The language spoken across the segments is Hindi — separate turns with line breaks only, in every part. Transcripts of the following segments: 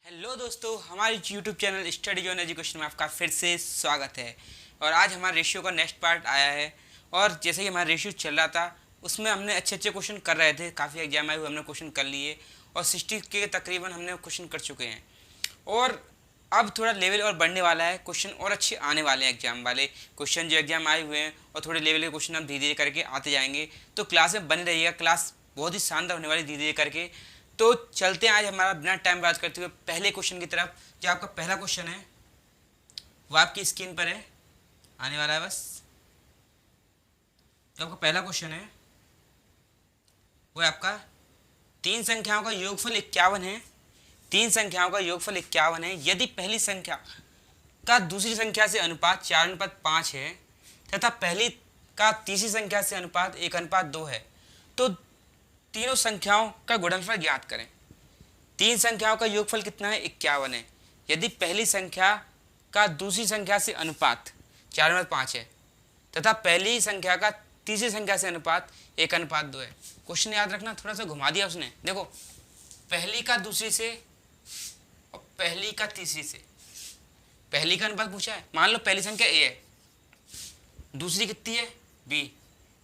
हेलो दोस्तों, हमारे YouTube channel study zone education में आपका फिर से स्वागत है। और आज हमारा रेशियो का नेक्स्ट पार्ट आया है। और जैसे कि हमारा रेशियो चल रहा था उसमें हमने अच्छे अच्छे क्वेश्चन कर रहे थे, काफ़ी एग्जाम आए हुए हमने क्वेश्चन कर लिए और 60 के तकरीबन हमने क्वेश्चन कर चुके हैं। और अब थोड़ा लेवल और बढ़ने वाला है, क्वेश्चन और अच्छे आने वाले हैं। एग्जाम वाले क्वेश्चन जो एग्जाम आए हुए हैं और थोड़े लेवल के क्वेश्चन हम धीरे धीरे करके आते जाएंगे। तो क्लास में बने रहिएगा, क्लास बहुत ही शानदार होने वाली धीरे धीरे करके। तो चलते हैं आज हमारा बिना टाइम बात करते हुए पहले क्वेश्चन की तरफ। जो आपका पहला क्वेश्चन है वो आपकी स्क्रीन पर है, आने वाला है बस। जो आपका पहला क्वेश्चन है वो आपका तीन संख्याओं का योगफल 51 है। तीन संख्याओं का योगफल 51 है यदि पहली संख्या का दूसरी संख्या से अनुपात 4:5 है तथा पहली का तीसरी संख्या से अनुपात 1:2 है तो तीनों संख्याओं का गुणनफल ज्ञात करें। तीन संख्याओं का योगफल कितना है? 51 है यदि पहली संख्या का दूसरी संख्या से अनुपात 4:5 है तथा पहली संख्या का तीसरी संख्या से अनुपात 1:2 है। क्वेश्चन याद रखना, थोड़ा सा घुमा दिया उसने। देखो, पहली का दूसरी से और पहली का तीसरी से, पहली का अनुपात पूछा है। मान लो पहली संख्या ए है, दूसरी कितनी है बी,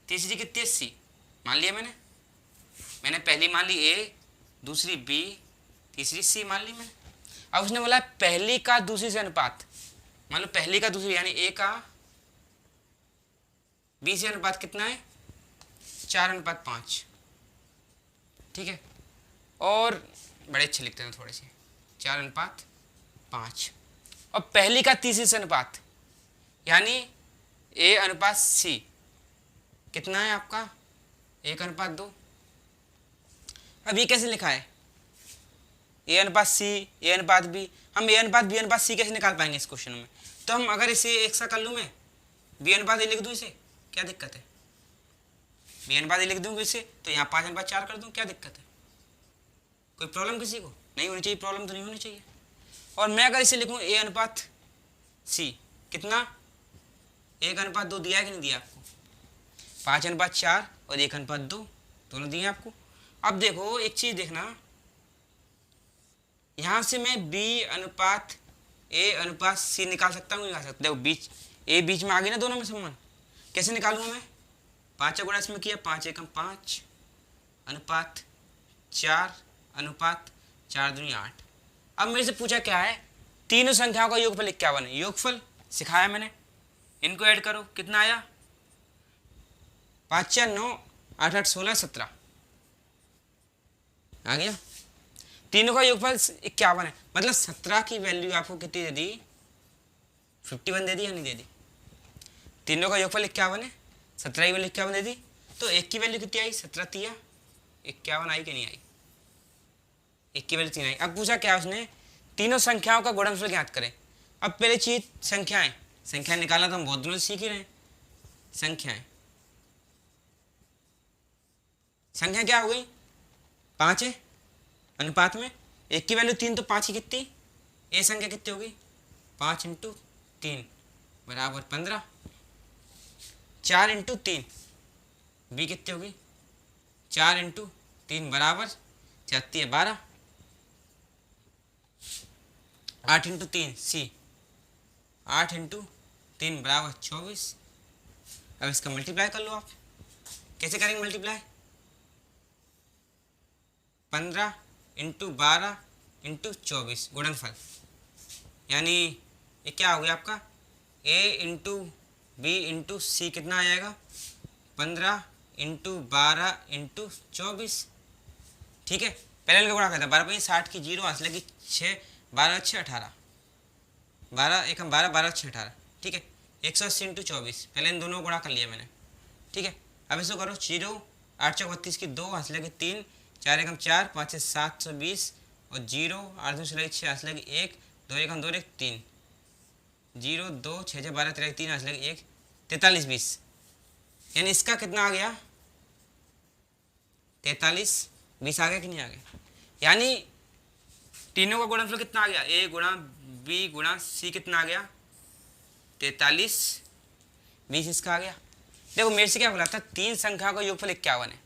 तीसरी कितनी है सी। मान लिया मैंने पहली मान ली ए, दूसरी बी, तीसरी सी मान ली मैंने। अब उसने बोला पहली का दूसरी से अनुपात। मान लो पहली का दूसरी यानी ए का बी से अनुपात कितना है? 4:5। ठीक है, और बड़े अच्छे लिखते हैं थोड़े से, 4:5। और पहली का तीसरी से अनुपात यानी ए अनुपात सी कितना है आपका? 1:2। अब ये कैसे लिखा है? ए अनुपात सी, ए अनुपात बी। हम ए अनुपात बी अनुपात सी कैसे निकाल पाएंगे इस क्वेश्चन में? तो हम अगर इसे एक सा कर लूँ, मैं बी अनुपात ए लिख दूँ, इसे क्या दिक्कत है? बी अनुपात ए लिख दूँ इसे, तो यहाँ 5:4 कर दूँ, क्या दिक्कत है? कोई प्रॉब्लम किसी को नहीं होनी चाहिए, प्रॉब्लम तो नहीं होनी चाहिए। और मैं अगर इसे लिखूँ ए अनुपात सी कितना? 1:2 दिया है कि नहीं दिया आपको? 5:4 और 1:2 दोनों दिए आपको। अब देखो एक चीज देखना, यहां से मैं b अनुपात a अनुपात c निकाल सकता हूँ, निकाल सकता। देखो बीच a बीच में आ गई ना दोनों में समान। कैसे निकालूंगा मैं? 5 गुणा इसमें किया, 5×1=5 अनुपात 4 अनुपात 4×2 8। अब मेरे से पूछा क्या है? तीनों संख्याओं का योगफल 51 है। योगफल सिखाया मैंने, इनको ऐड करो, कितना आया? 5 4 9 8 8 16 17 आ गया। तीनों का योगफल 51 है, मतलब 17 की वैल्यू आपको कितनी दे दी? 51 दे दी या नहीं दे दी? तीनों का योगफल 51 है, 17 की वैल्यू 51 दे दी, तो एक की वैल्यू कितनी आई? 17 तिया 51 आई कि नहीं आई? एक की वैल्यू 3 आई। अब पूछा क्या उसने? तीनों संख्याओं का गुणनफल ज्ञात करें। अब पहले चीज संख्याएं निकालना तो हम बहुत दिनों से सीख ही रहे हैं। संख्या क्या हो गई? 5 है अनुपात में, एक की वैल्यू 3 तो 5 की कितनी? ए संख्या कितनी होगी? 5×3 बराबर 15। 4×3 बी कितनी होगी? 4×3 बराबर 12। 8×3 सी, 8×3 बराबर 24। अब इसका मल्टीप्लाई कर लो आप। कैसे करेंगे मल्टीप्लाई? 15×12×24 गुणनफल, यानी ये क्या हो गया आपका? a×b×c कितना आ जाएगा? 15×12×24। ठीक है, पहले इनका गुणा करता है। 12×60 की 0 हाथ लगी 6, 12×6 18, 12×1 12 18। ठीक है, 180×24। पहले इन दोनों को गुणा कर लिया मैंने। ठीक है, अब इसको करो 0 8 चौक 32 की 2 हाथ लगी 3, 4×1 4 5 720 और 0 8 2 लगी 6 हाथ लगी 1, 2 1 3, 0 2 6 6 12 13 3 हाथ लगी 1, 43 20। यानी इसका कितना आ गया? 43 20 आ गया कि नहीं आ गया? यानी तीनों का गुणनफल कितना आ गया? ए गुणा बी गुणा सी कितना आ गया? 43 20 इसका आ गया। देखो मेरे से क्या बोला था? तीन संख्याओं का योगफल 51 है।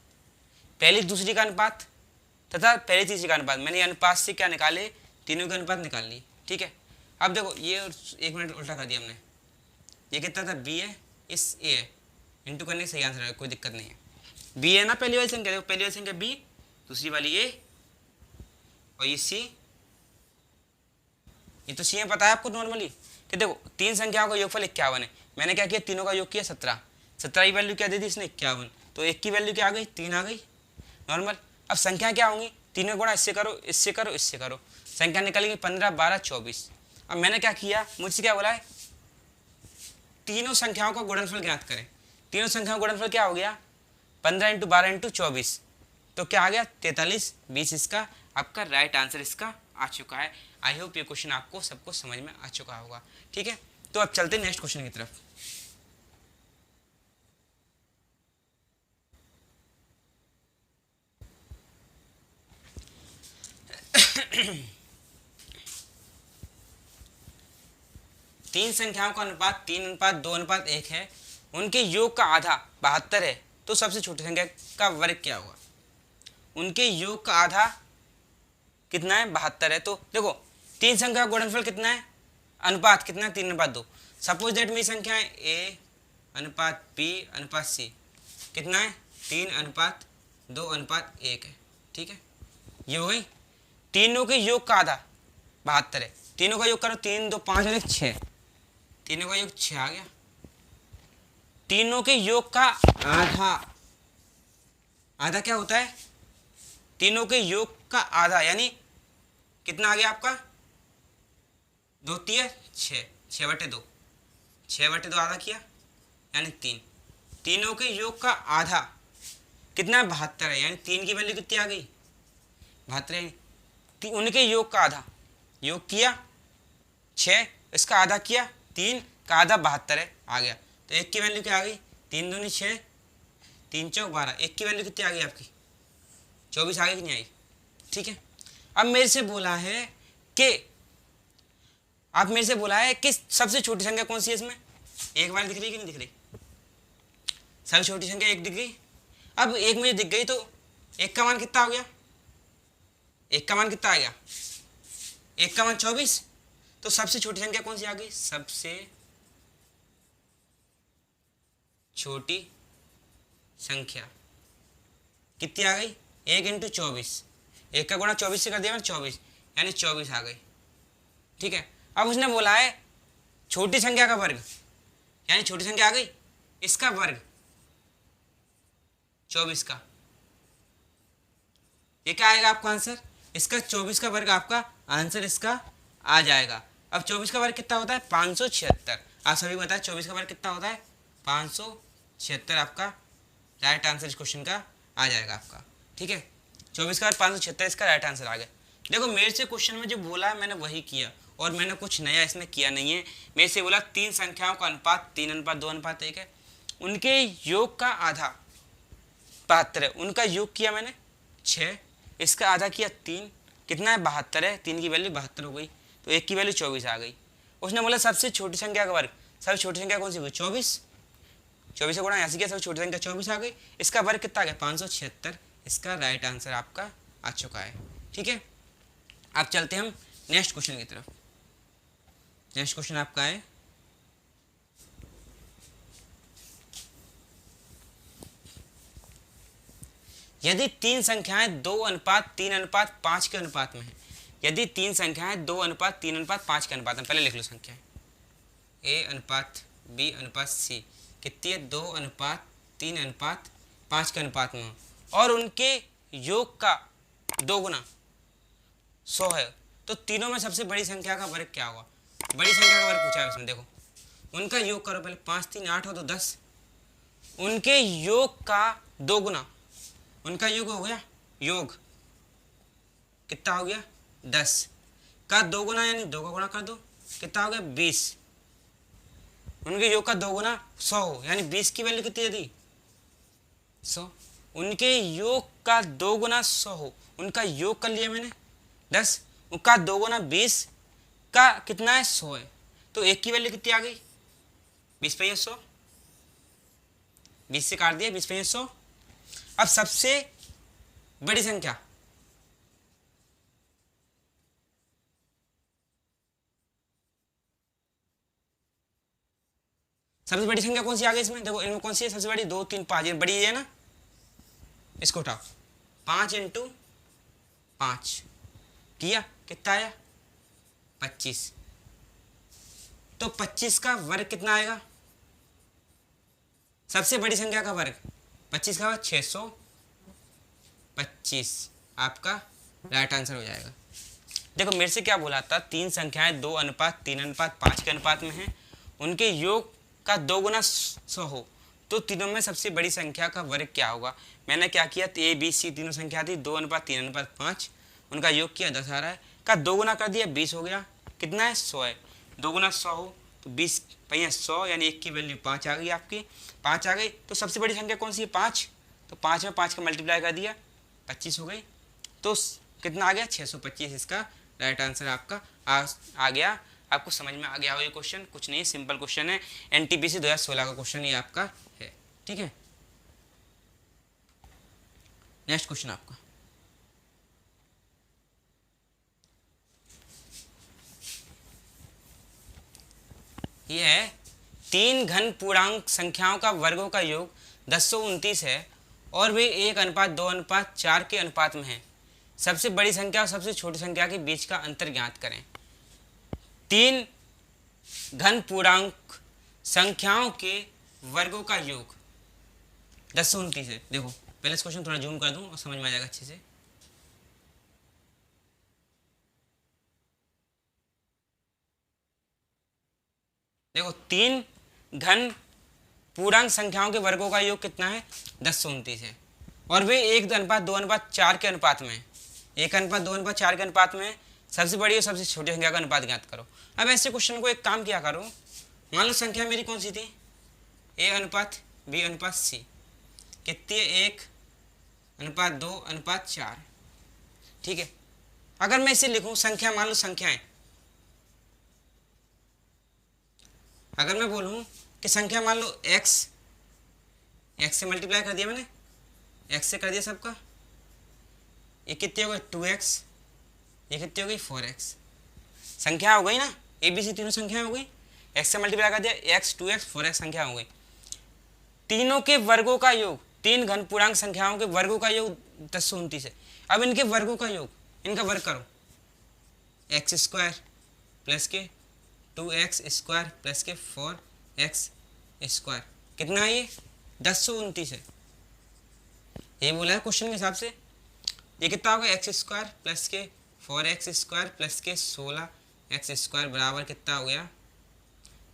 पहली दूसरी का अनुपात तथा पहली तीसरी का अनुपात, मैंने अनुपात से क्या निकाले? तीनों के अनुपात निकाल लिए, ठीक है। अब देखो ये 1 मिनट उल्टा कर दिया हमने, ये कितना था बी है इस ए है, इंटू करने का सही आंसर है, कोई दिक्कत नहीं है। बी है ना पहली वाली संख्या, देखो पहली वाली संख्या बी, दूसरी वाली ए और ये सी, ये तो सी में पता है आपको नॉर्मली कि देखो 3 संख्याओं का योगफल 51 है। मैंने क्या किया, तीनों का योग किया 17, 17 की वैल्यू क्या दे दी इसने 51, तो एक की वैल्यू क्या आ गई 3 आ गई नॉर्मल। अब संख्या क्या होंगी, तीनों गुणा इससे करो इससे करो इससे करो, संख्या निकलेगी 15 12 24। अब मैंने क्या किया, मुझसे क्या बोला है तीनों संख्याओं का गुणनफल ज्ञात करें। तीनों संख्याओं का गुणनफल क्या हो गया 15 × 12 × 24, तो क्या आ गया 43, 20 इसका आपका राइट आंसर इसका आ चुका है। आई होप ये क्वेश्चन आपको सबको समझ में आ चुका होगा, ठीक है। तो अब चलते नेक्स्ट क्वेश्चन की तरफ। तीन संख्याओं का अनुपात 3:2:1 है, उनके योग का आधा 72 है, तो सबसे छोटी संख्या का वर्ग क्या होगा। उनके योग का आधा कितना है 72 है, तो देखो तीन संख्या का गुणनफल कितना है, अनुपात कितना है 3:2। सपोज दैट मेरी संख्या है ए अनुपात बी अनुपात सी, कितना है 3:2:1 है, ठीक है। ये हो गई, तीनों के योग का आधा 72 है, तीनों का योग करो 3 2 5 और 1 6, तीनों का योग 6 आ गया। तीनों के योग का आधा, आधा क्या होता है, तीनों के योग का आधा यानी कितना आ गया आपका 2 3 6, 6/2, 6/2 आधा किया यानी 3। तीनों के योग का आधा कितना है 72 है, यानी 3 की वैल्यू कितनी आ गई 72। उनके योग का आधा, योग किया 6, इसका आधा किया 3 का आधा 72 है आ गया, तो 1 की वैल्यू क्या आ गई 3 दूनी 6, 3 चौक 12, 1 की वैल्यू कितनी आ गई आपकी 24 आ गई कि नहीं आई, ठीक है। अब मेरे से बोला है कि सबसे छोटी संख्या कौन सी है इसमें, एक बार दिख रही कि नहीं दिख रही, सबसे छोटी संख्या 1 दिख गई। अब 1 मुझे दिख गई तो 1 का मान कितना हो गया, 1 का मान कितना आ गया 1 का मान 24, तो सबसे छोटी संख्या कौन सी आ गई, सबसे छोटी संख्या कितनी आ गई 1 × 24, 1 का गुणा 24 से कर दिया मैंने 24, यानी 24 आ गई, ठीक है। अब उसने बोला है छोटी संख्या का वर्ग, यानी छोटी संख्या आ गई इसका वर्ग 24 का, ये क्या आएगा आपका आंसर, इसका 24 का वर्ग आपका आंसर इसका आ जाएगा। अब 24 का वर्ग कितना होता है 576, आप सभी बताएं 24 का वर्ग कितना होता है 576, आपका राइट आंसर इस क्वेश्चन का आ जाएगा आपका, ठीक है। 24 का वर्ग 576 इसका राइट आंसर आ गया। देखो मेरे से क्वेश्चन में जो बोला है मैंने वही किया, और मैंने कुछ नया इसमें किया नहीं है। मेरे से बोला तीन संख्याओं का अनुपात 3:2:1 है, उनके योग का आधा 72 है, उनका योग किया मैंने 6, इसका आधा किया 3, कितना है 72 है, 3 की वैल्यू 72 हो गई, तो 1 की वैल्यू 24 आ गई। उसने बोला सबसे छोटी संख्या का वर्ग, सबसे छोटी संख्या कौन सी हुई 24, 24 से गुणा यहाँ से किया, सबसे छोटी संख्या 24 आ गई, इसका वर्ग कितना आ गया 576, इसका राइट आंसर आपका आ चुका है, ठीक है। अब चलते हम नेक्स्ट क्वेश्चन की तरफ। नेक्स्ट क्वेश्चन आपका है यदि तीन संख्याएं 2:3:5 के अनुपात में है, यदि तीन संख्याएं 2:3:5 के अनुपात में, पहले लिख लो संख्याएं ए अनुपात बी अनुपात सी कितनी है 2:3:5 के अनुपात में हो, और उनके योग का 2 गुना 100 है, तो तीनों में सबसे बड़ी संख्या का वर्ग क्या होगा। बड़ी संख्या का वर्ग पूछा है इसमें, देखो उनका योग करो पहले, 5 3 8 हो तो 10, उनके योग का 2 गुना, उनका योग हो गया, योग कितना हो गया 10 का 2 गुना यानी 2 का गुणा कर दो, कितना हो गया 20, उनके योग का 2 गुना 100 हो, यानी 20 की वैल्यू कितनी थी 100, उनके योग का 2 गुना 100 हो, उनका योग कर लिया मैंने 10, उनका 2 गुना 20 का कितना है 100 है, तो 1 की वैल्यू कितनी आ गई 20/100, 20 से काट दिया 20/100। अब सबसे बड़ी संख्या सबसे बड़ी संख्या कौन सी आ गई इसमें, देखो इनमें कौन सी है सबसे बड़ी, 2 3 5, ये बड़ी है ना, इसको उठाओ, 5 × 5 किया, कितना आया 25। तो 25 का वर्ग कितना आएगा, सबसे बड़ी संख्या का वर्ग 25 का वर्ग 625, आपका राइट आंसर हो जाएगा। देखो मेरे से क्या बोला था, 3 संख्याएं 2:3:5 के अनुपात में हैं, उनके योग का 2 गुना 100 हो तो तीनों में सबसे बड़ी संख्या का वर्ग क्या होगा। मैंने क्या किया, ए बी सी तीनों संख्या थी 2:3:5, उनका योग किया 10 आ रहा है, का 2 गुना कर दिया 20 हो गया, कितना है 100 है, 2 गुना 100 हो तो 20 पहिया 100, यानी 1 की वैल्यू 5 आ गई आपकी, 5 आ गई। तो सबसे बड़ी संख्या कौन सी है 5, तो 5 में 5 का मल्टीप्लाई कर दिया 25 हो गई, तो कितना आ गया 625, इसका राइट आंसर आपका आ गया। आपको समझ में आ गया हो ये क्वेश्चन, कुछ नहीं सिंपल क्वेश्चन है, एनटीपीसी 2016 का क्वेश्चन ये आपका है, ठीक है। नेक्स्ट क्वेश्चन आपका, ये है 3 घन पूर्णांक संख्याओं का वर्गों का योग 1029 है और वे 1:2:4 के अनुपात में है। सबसे बड़ी संख्या और सबसे छोटी संख्या के बीच का अंतर ज्ञात करें। 3 घन पूर्णांक संख्याओं के वर्गों का योग 1029 है। देखो पहले इस क्वेश्चन थोड़ा जूम कर दूं और समझ में आ जाएगा अच्छे से। देखो 3 घन पूर्णांक संख्याओं के वर्गों का योग कितना है 1029 है और वे 1:2:4 के अनुपात में, 1:2:4 के अनुपात में सबसे बड़ी और सबसे छोटी संख्या का अनुपात ज्ञात करो। अब ऐसे क्वेश्चन को एक काम किया करो, मान लो संख्या मेरी कौन सी थी, A:B:C, कितनी है 1:2:4, ठीक है। अगर मैं इसे लिखूं संख्या, मान लो संख्याएं, अगर मैं बोलूं कि संख्या मान लो x से मल्टीप्लाई कर दिया मैंने, x से कर दिया सबका, ये कितनी हो गई 2x, ये कितनी हो गई 4x, संख्या हो गई ना, ए बी सी तीनों संख्या हो गई, x से मल्टीप्लाई कर दिया x 2x 4x संख्या हो गई। तीनों के वर्गों का योग, 3 घन पूर्णांक संख्याओं के वर्गों का योग 1029 है। अब इनके वर्गों का योग, इनका वर्ग करो, x² प्लस के 2x² प्लस के 4x², कितना है ये 1029 है, ये बोला है क्वेश्चन के हिसाब से। ये कितना होगा x² प्लस के 4x² प्लस के 16x² बराबर कितना हो गया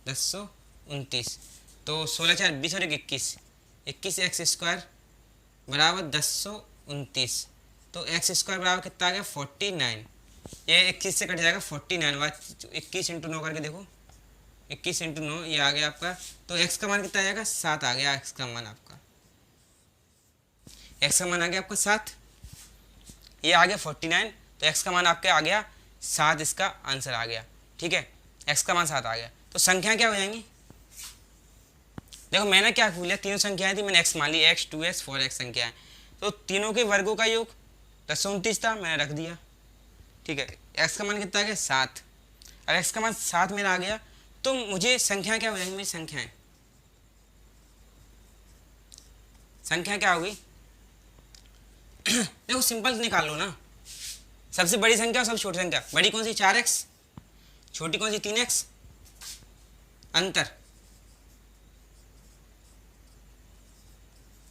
1029। तो 16 4 20 और 21x² बराबर 1029, तो x² बराबर कितना आ गया 49, ये 21 से कट जाएगा 49, 21 × 9 करके देखो, 21 × 9 ये आ गया आपका, तो x का मान कितना आ जाएगा 7 आ गया, x का मान आपका, x का मान आ गया आपका 7, ये आ गया 49, तो x का मान आपका आ गया 7, इसका आंसर आ गया, ठीक है, x का मान 7 आ गया। तो संख्या क्या हो जाएंगी, देखो मैंने क्या बोला, तीनों संख्याएं थी, मैंने x मान ली, x 2x 4x संख्याएं, तो तीनों के वर्गों का योग 1029 था, मैंने रख दिया, ठीक है। x का मान कितना आ गया 7, अब x का मान 7 मेरा आ गया, तो मुझे संख्या क्या हो जाएंगी, मेरी संख्या क्या होगी देखो सिंपल निकाल लो ना, सबसे बड़ी संख्या और सबसे छोटी संख्या, बड़ी कौन सी 4x, छोटी कौन सी 3x, अंतर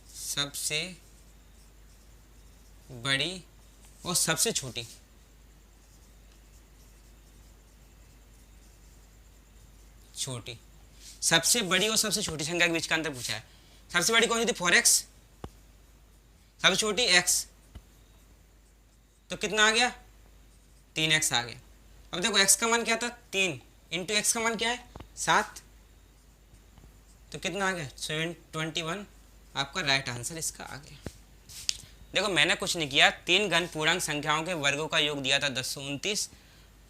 सबसे बड़ी और सबसे छोटी, सबसे बड़ी और सबसे छोटी संख्या के बीच का अंतर पूछा है। सबसे बड़ी कौन सी थी 4x, सबसे छोटी x, तो कितना आ गया 3x आ गया। अब देखो x का मान क्या था 3 इंटू x का मान क्या है 7, तो कितना आ गया 721, आपका राइट आंसर इसका आ गया। देखो मैंने कुछ नहीं किया, 3 घन पूर्णांक संख्याओं के वर्गों का योग दिया था 1029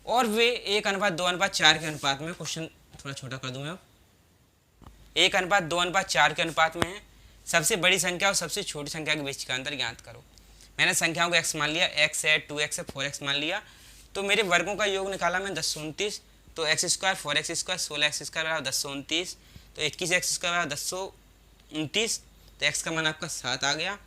और वे 1:2:4 के अनुपात में, क्वेश्चन थोड़ा छोटा कर दूं मैं, 1:2:4 के अनुपात में है। सबसे बड़ी संख्या और सबसे छोटी संख्या के बीच का अंतर ज्ञात करो। मैंने संख्याओं को x मान लिया, x है 2x है 4x मान लिया, तो मेरे वर्गों का योग निकाला मैं 1029, तो x² 4x² 16x² बराबर 1029, तो 21x² 1029, तो x का मान आपका 7 आ गया।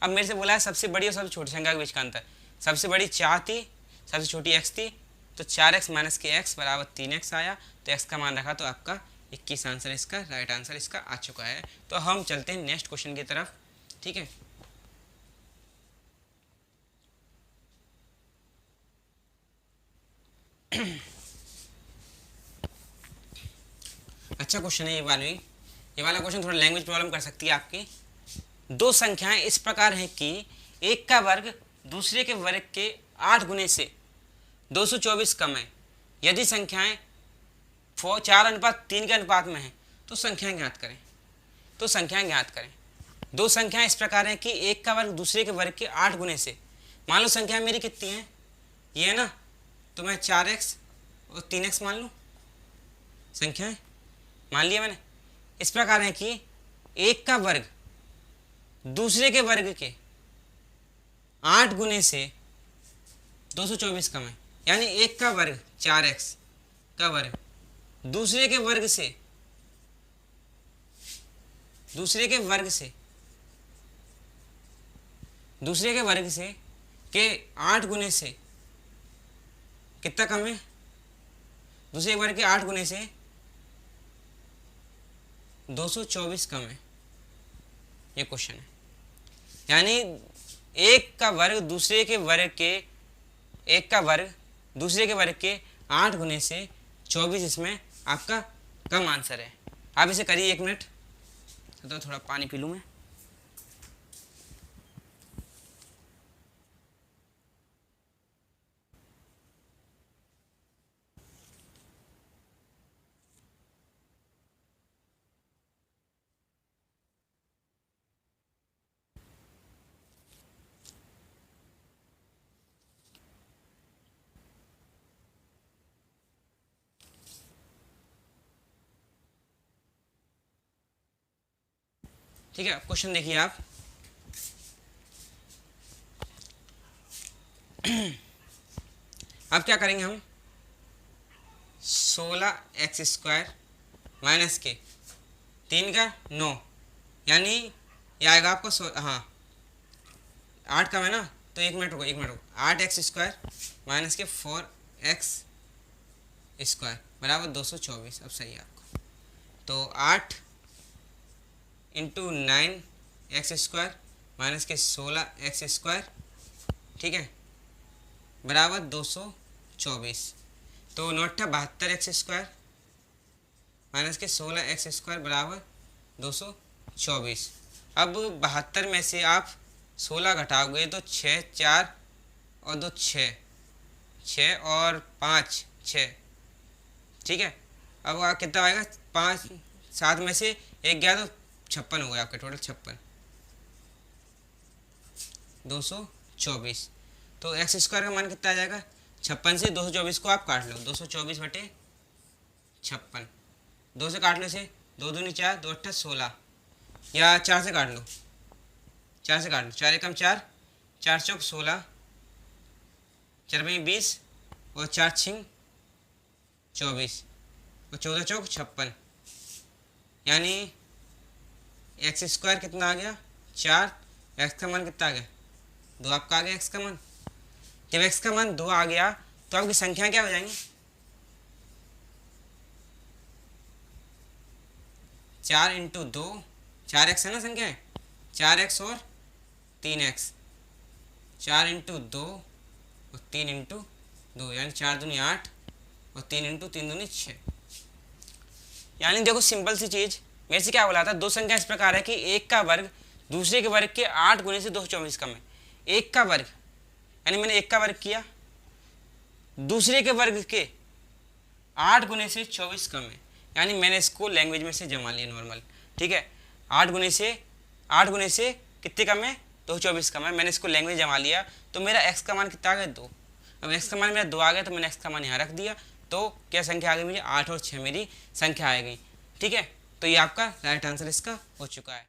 अब मेरे से बोला है सबसे बड़ी और सबसे छोटी संख्या के बीच का अंतर। सबसे बड़ी 4 थी, सबसे छोटी x थी, तो 4x माइनस के x बराबर 3x आया, तो x का मान रखा तो आपका 21 आंसर इसका राइट आंसर इसका आ चुका है। तो हम चलते हैं नेक्स्ट क्वेश्चन की तरफ। ठीक है, अच्छा क्वेश्चन है ये वाला क्वेश्चन थोड़ा लैंग्वेज प्रॉब्लम कर सकती है आपकी। दो संख्याएं इस प्रकार हैं कि एक का वर्ग दूसरे के वर्ग के 8 गुने से 224 कम है। यदि संख्याएं 4:3 के अनुपात में है तो संख्याएं ज्ञात करें। दो संख्याएं इस प्रकार हैं कि एक का वर्ग दूसरे के वर्ग के 8 गुने से, मान लो संख्या मेरी कितनी है, ये है ना, तो मैं 4x और 3x मान लूँ, संख्याएं मान लिया मैंने। इस प्रकार है कि एक का वर्ग दूसरे के वर्ग के 8 गुने से 224 कम है। यानी एक का वर्ग 4x का वर्ग दूसरे के वर्ग से के 8 गुने से कितना कम है, दूसरे के वर्ग के 8 गुने से 224 कम है, ये क्वेश्चन है। यानी एक का वर्ग दूसरे के वर्ग के 8 गुने से 24 इसमें आपका कम आंसर है। आप इसे करिए 1 मिनट, तो थोड़ा पानी पी लूँ मैं। ठीक है, क्वेश्चन देखिए आप। अब क्या करेंगे हम, 16x² माइनस के 3 का 9, यानी ये आएगा आपको 8 का है ना, तो 1 मिनट रुको 8x² माइनस के 4x² बराबर 224। अब सही है आपको, तो 8 इंटू 9x² माइनस के 16x², ठीक है, बराबर 224। तो 9 72x² माइनस के 16x² बराबर 224। अब 72 में से आप 16 घटाओगे तो 6, 4 और 2 6, 6 और 5 6, ठीक है। अब कितना आएगा, 5 7 में से 1 गया तो 56 हो गया आपका, टोटल 56, 224। तो x² का मान कितना आ जाएगा, 56 से 224 को आप काट लो, 224 बटे 56, 2 से काट लो इसे, 2 दूनी 4, 2 अट्ठा 16, या 4 से काट लो, 4 एकम 4, 4 चौक 16, 4 में 20 और 4 छिंग 24 और 14 चौक 56, यानी x² कितना आ गया 4, x का मान कितना आ गया 2 आपका आ गया x का मान। जब x का मान 2 आ गया तो आपकी संख्या क्या हो जाएंगी, 4 इंटू 2, 4x है ना संख्या है, 4x और 3x, 4 इंटू 2 और 3 इंटू 2, यानी 4 दूनी 8 और 3 इंटू 3 दूनी 6। यानी देखो सिंपल सी चीज़, मेरे से क्या बोला था, दो संख्या इस प्रकार है कि एक का वर्ग दूसरे के वर्ग के 8 गुने से 224 कम है। एक का वर्ग यानी मैंने एक का वर्ग किया, दूसरे के वर्ग के 8 गुने से 24 कम है, यानी मैंने इसको लैंग्वेज में से जमा लिया नॉर्मल, ठीक है। 8 गुने से कितने कम है, 224 कम है, मैंने इसको लैंग्वेज जमा लिया, तो मेरा x का मान कितना आ गया 2। अब x का मान मेरा 2 आ गया तो मैंने x का मान यहाँ रख दिया, तो क्या संख्या आ गई मुझे 8 और 6 मेरी संख्या आ गई, ठीक है। तो ये आपका राइट आंसर इसका हो चुका है।